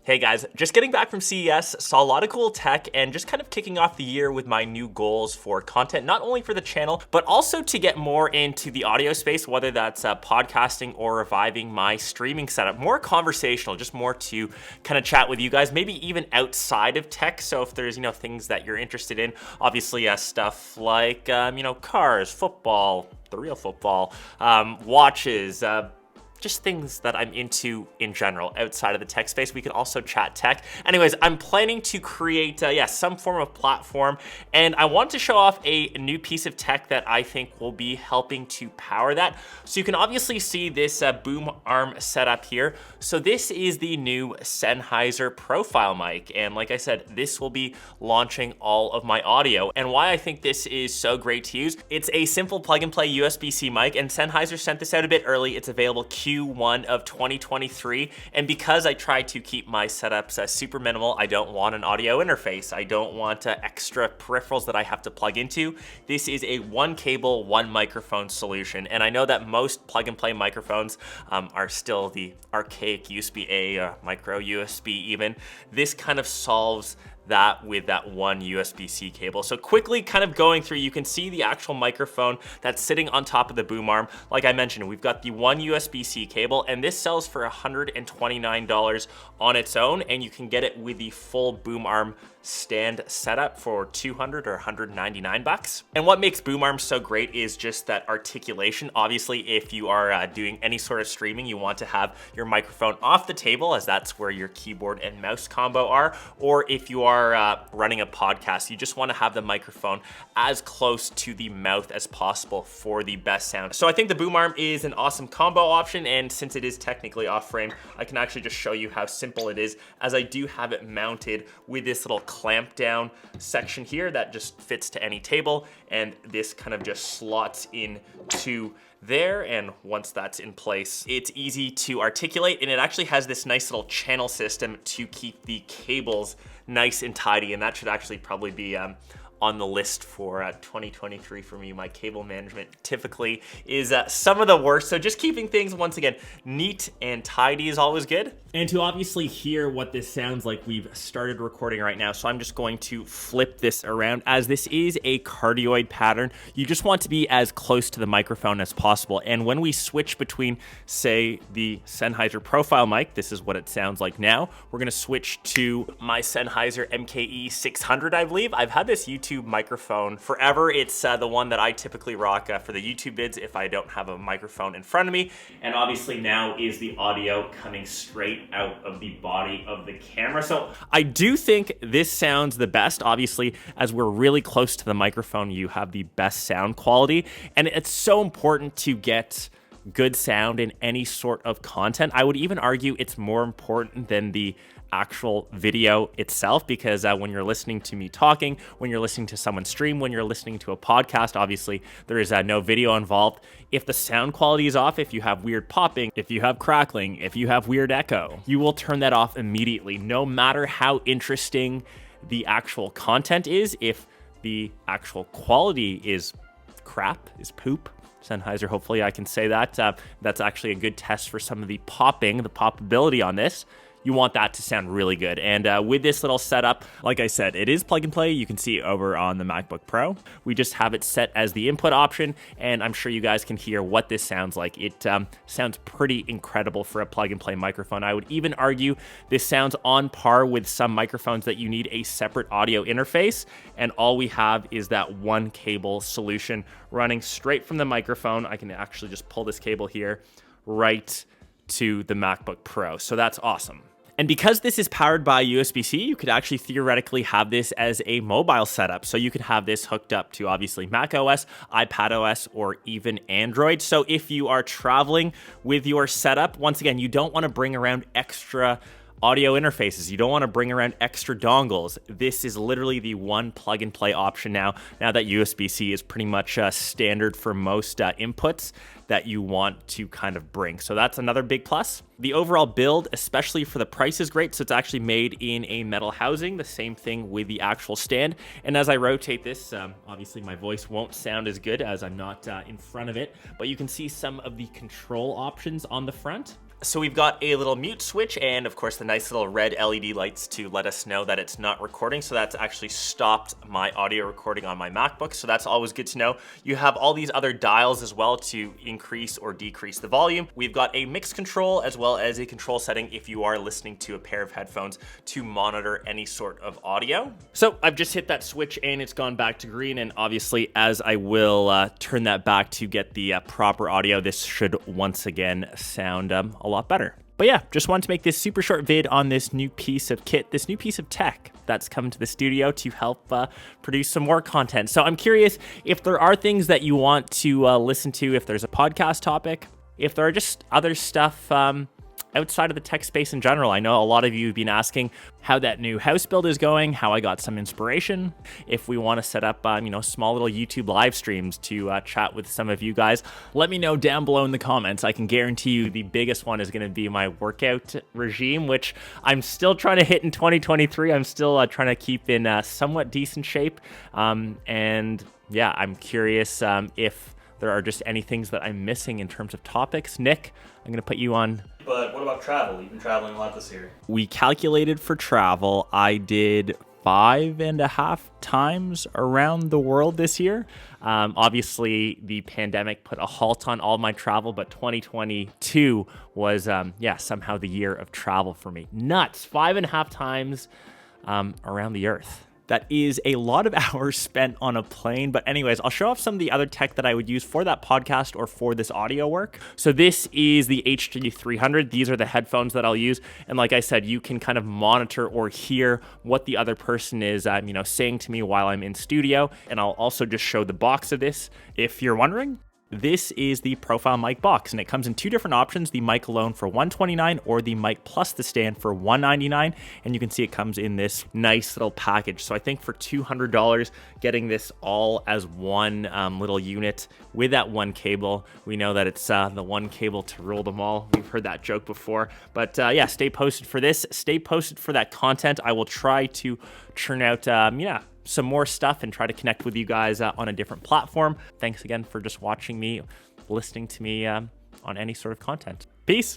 Hey guys, just getting back from CES, saw a lot of cool tech and just kind of kicking off the year with my new goals for content, not only for the channel, but also to get more into the audio space, whether that's podcasting or reviving my streaming setup. More conversational, just more to kind of chat with you guys, maybe even outside of tech. So if there's, things that you're interested in, obviously stuff like, cars, football, the real football, watches, just things that I'm into in general outside of the tech space. We can also chat tech. Anyways, I'm planning to create, some form of platform, and I want to show off a new piece of tech that I think will be helping to power that. So you can obviously see this boom arm setup here. So this is the new Sennheiser Profile mic, and like I said, this will be launching all of my audio. And why I think this is so great to use, it's a simple plug and play USB-C mic, and Sennheiser sent this out a bit early. It's available Q1 of 2023, and because I try to keep my setups super minimal, I don't want an audio interface, I don't want extra peripherals that I have to plug into. This is a one cable, one microphone solution, and I know that most plug and play microphones are still the archaic USB-A, micro USB even. This kind of solves that with that one USB-C cable. So quickly kind of going through, you can see the actual microphone that's sitting on top of the boom arm. Like I mentioned, we've got the one USB-C cable, and this sells for $129 on its own, and you can get it with the full boom arm stand setup for $200 or 199 bucks. And what makes boom arms so great is just that articulation. Obviously, if you are doing any sort of streaming, you want to have your microphone off the table, as that's where your keyboard and mouse combo are. Or if you are running a podcast, you just want to have the microphone as close to the mouth as possible for the best sound. So I think the boom arm is an awesome combo option, and since it is technically off frame, I can actually just show you how simple it is, as I do have it mounted with this little clamp down section here that just fits to any table, and this kind of just slots in to there, and once that's in place, it's easy to articulate, and it actually has this nice little channel system to keep the cables nice and tidy, and that should actually probably be on the list for 2023 for me. My cable management typically is some of the worst, so just keeping things, once again, neat and tidy is always good. And to obviously hear what this sounds like, we've started recording right now, so I'm just going to flip this around. As this is a cardioid pattern, you just want to be as close to the microphone as possible. And when we switch between, say, the Sennheiser Profile mic, this is what it sounds like now. We're gonna switch to my Sennheiser MKE 600, I believe. I've had this YouTube microphone forever. It's the one that I typically rock for the YouTube vids if I don't have a microphone in front of me. And obviously now is the audio coming straight out of the body of the camera. So I do think this sounds the best. Obviously, as we're really close to the microphone, you have the best sound quality. And it's so important to get good sound in any sort of content. I would even argue it's more important than the actual video itself, because when you're listening to me talking, when you're listening to someone stream, when you're listening to a podcast, obviously there is no video involved. If the sound quality is off, if you have weird popping, if you have crackling, if you have weird echo, you will turn that off immediately, no matter how interesting the actual content is. If the actual quality is crap, is poop, Sennheiser, hopefully I can say that. That's actually a good test for some of the popping, the poppability on this. You want that to sound really good. And with this little setup, like I said, it is plug and play. You can see over on the MacBook Pro. We just have it set as the input option, and I'm sure you guys can hear what this sounds like. It sounds pretty incredible for a plug and play microphone. I would even argue this sounds on par with some microphones that you need a separate audio interface, and all we have is that one cable solution running straight from the microphone. I can actually just pull this cable here right to the MacBook Pro. So that's awesome. And because this is powered by USB-C, you could actually theoretically have this as a mobile setup. So you could have this hooked up to obviously Mac OS, iPad OS, or even Android. So if you are traveling with your setup, once again, you don't want to bring around extra audio interfaces. You don't want to bring around extra dongles. This is literally the one plug and play option now that USB-C is pretty much standard for most inputs that you want to kind of bring. So that's another big plus. The overall build, especially for the price, is great. So it's actually made in a metal housing, the same thing with the actual stand. And as I rotate this, obviously my voice won't sound as good as I'm not in front of it, but you can see some of the control options on the front. So we've got a little mute switch and of course the nice little red LED lights to let us know that it's not recording. So that's actually stopped my audio recording on my MacBook. So that's always good to know. You have all these other dials as well to increase or decrease the volume. We've got a mix control as well as a control setting if you are listening to a pair of headphones to monitor any sort of audio. So I've just hit that switch and it's gone back to green. And obviously as I will turn that back to get the proper audio, this should once again sound a lot better. But yeah, just wanted to make this super short vid on this new piece of kit, this new piece of tech that's come to the studio to help produce some more content. So I'm curious if there are things that you want to listen to, if there's a podcast topic, if there are just other stuff outside of the tech space in general. I know a lot of you have been asking how that new house build is going, how I got some inspiration, if we want to set up, small little YouTube live streams to chat with some of you guys. Let me know down below in the comments. I can guarantee you the biggest one is going to be my workout regime, which I'm still trying to hit in 2023. I'm still trying to keep in somewhat decent shape. And yeah, I'm curious if there are just any things that I'm missing in terms of topics. Nick, I'm going to put you on. But what about travel? You've been traveling a lot this year. We calculated for travel. I did 5.5 times around the world this year. Obviously, the pandemic put a halt on all my travel, but 2022 was, somehow the year of travel for me. Nuts. 5.5 times around the earth. That is a lot of hours spent on a plane. But anyways, I'll show off some of the other tech that I would use for that podcast or for this audio work. So this is the H300. These are the headphones that I'll use. And like I said, you can kind of monitor or hear what the other person is, saying to me while I'm in studio. And I'll also just show the box of this if you're wondering. This is the Profile Mic box, and it comes in two different options, the mic alone for $129 or the mic plus the stand for $199. And you can see it comes in this nice little package. So I think for $200, getting this all as one little unit with that one cable, we know that it's the one cable to rule them all. We've heard that joke before, but yeah, stay posted for this. Stay posted for that content. I will try to churn out, some more stuff and try to connect with you guys on a different platform. Thanks again for just watching me, listening to me on any sort of content. Peace.